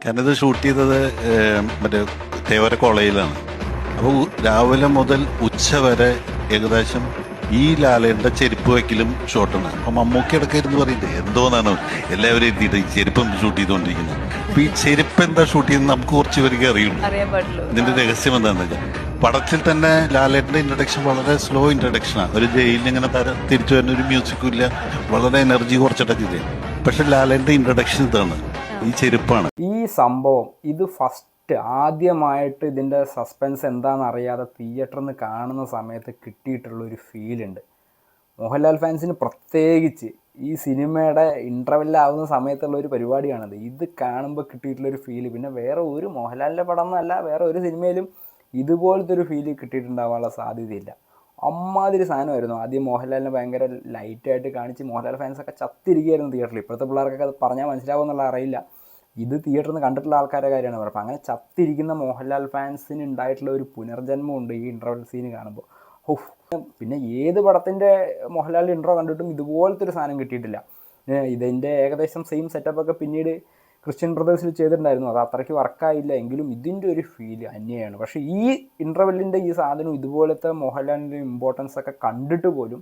കാരണം ഇത് ഷൂട്ട് ചെയ്തത് മറ്റേ തേവര കോളേജിലാണ്. അപ്പോൾ രാവിലെ മുതൽ ഉച്ച വരെ ഏകദേശം ഈ ലാലേട്ടൻ്റെ ചെരുപ്പ് വയ്ക്കലും ഷോട്ടാണ്. അപ്പം മമ്മൂക്കി ഇടയ്ക്ക് ഇരുന്ന് പറയുന്നത് എന്തോന്നാണ് എല്ലാവരും എത്തിയിട്ട് ഈ ചെരുപ്പ് ഷൂട്ട് ചെയ്തുകൊണ്ടിരിക്കുന്നത്. അപ്പോൾ ഈ ചെരുപ്പ് എന്താ ഷൂട്ട് ചെയ്യുന്നത് നമുക്ക് കുറച്ച് പേർക്ക് അറിയുള്ളൂ. ഇതിൻ്റെ രഹസ്യം എന്താണെന്ന് വെച്ചാൽ പടത്തിൽ തന്നെ ലാലേട്ടൻ്റെ ഇൻട്രഡക്ഷൻ വളരെ സ്ലോ ഇൻട്രഡക്ഷനാണ്. ഒരു ജയിലിൽ ഇങ്ങനെ തിരിച്ചു വരുന്ന ഒരു മ്യൂസിക്കും ഇല്ല, വളരെ എനർജി കുറച്ചിട്ടൊക്കെ ഇത്. പക്ഷെ ലാലേട്ടൻ്റെ ഇൻട്രഡക്ഷൻ ഇതാണ്, ഈ ചെരുപ്പാണ്. ഈ സംഭവം ഇത് ഫസ്റ്റ് ആദ്യമായിട്ട് ഇതിൻ്റെ സസ്പെൻസ് എന്താണെന്ന് അറിയാതെ തിയേറ്ററിൽ നിന്ന് കാണുന്ന സമയത്ത് കിട്ടിയിട്ടുള്ളൊരു ഫീലുണ്ട്. മോഹൻലാൽ ഫാൻസിന് പ്രത്യേകിച്ച് ഈ സിനിമയുടെ ഇൻ്റർവെല്ലാവുന്ന സമയത്തുള്ള ഒരു പരിപാടിയാണത്. ഇത് കാണുമ്പോൾ കിട്ടിയിട്ടുള്ളൊരു ഫീല് പിന്നെ വേറെ ഒരു മോഹൻലാലിൻ്റെ പടം എന്നല്ല വേറെ ഒരു സിനിമയിലും ഇതുപോലത്തെ ഒരു ഫീല് കിട്ടിയിട്ടുണ്ടാവാനുള്ള സാധ്യതയില്ല. അമ്മാതിരി സാധനമായിരുന്നു. ആദ്യം മോഹൻലാലിനെ ഭയങ്കര ലൈറ്റായിട്ട് കാണിച്ച് മോഹൻലാൽ ഫാൻസൊക്കെ ചത്തിരിക്കുകയായിരുന്നു തിയേറ്ററിൽ. ഇപ്പോഴത്തെ പിള്ളേർക്കൊക്കെ അത് പറഞ്ഞാൽ മനസ്സിലാവുമെന്നുള്ള അറിയില്ല. ഇത് തിയേറ്ററിൽ നിന്ന് കണ്ടിട്ടുള്ള ആൾക്കാരുടെ കാര്യമാണ് പറയുന്നത്. അപ്പോൾ അങ്ങനെ ചത്തിരിക്കുന്ന മോഹൻലാൽ ഫാൻസിന് ഉണ്ടായിട്ടുള്ള ഒരു പുനർജന്മമുണ്ട് ഈ ഇൻ്റർവെൽ സീന് കാണുമ്പോൾ. പിന്നെ ഏത് പടത്തിൻ്റെ മോഹൻലാലിൻ്റെ ഇൻട്രോ കണ്ടിട്ടും ഇതുപോലത്തെ ഒരു സാധനം കിട്ടിയിട്ടില്ല. ഇതിൻ്റെ ഏകദേശം സെയിം സെറ്റപ്പൊക്കെ പിന്നീട് ക്രിസ്ത്യൻ ബ്രദേഴ്സിൽ ചെയ്തിട്ടുണ്ടായിരുന്നു. അത് അത്രയ്ക്ക് വർക്കായില്ല എങ്കിലും ഇതിൻ്റെ ഒരു ഫീല് അന്യമാണ്. പക്ഷേ ഈ ഇൻ്റർവെല്ലിൻ്റെ ഈ സാധനം ഇതുപോലത്തെ മോഹൻലാലിൻ്റെ ഇമ്പോർട്ടൻസ് ഒക്കെ കണ്ടിട്ട് പോലും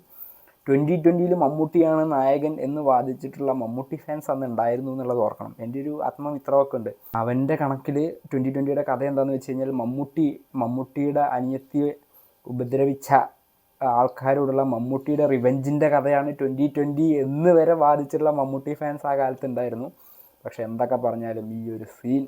2020 മമ്മൂട്ടിയാണ് നായകൻ എന്ന് വാദിച്ചിട്ടുള്ള മമ്മൂട്ടി ഫാൻസ് അന്ന് ഉണ്ടായിരുന്നു എന്നുള്ളത് ഓർക്കണം. എൻ്റെ ഒരു ആത്മമിത്രമൊക്കെ ഉണ്ട്. അവൻ്റെ കണക്കിൽ 2020 കഥ എന്താണെന്ന് വെച്ച് കഴിഞ്ഞാൽ മമ്മൂട്ടിയുടെ അനിയത്തിയെ ഉപദ്രവിച്ച ആൾക്കാരോടുള്ള മമ്മൂട്ടിയുടെ റിവെഞ്ചിൻ്റെ കഥയാണ് 2020 എന്ന് വരെ വാദിച്ചിട്ടുള്ള മമ്മൂട്ടി ഫാൻസ് ആ കാലത്ത് ഉണ്ടായിരുന്നു. പക്ഷെ എന്തൊക്കെ പറഞ്ഞാലും ഈ ഒരു സീൻ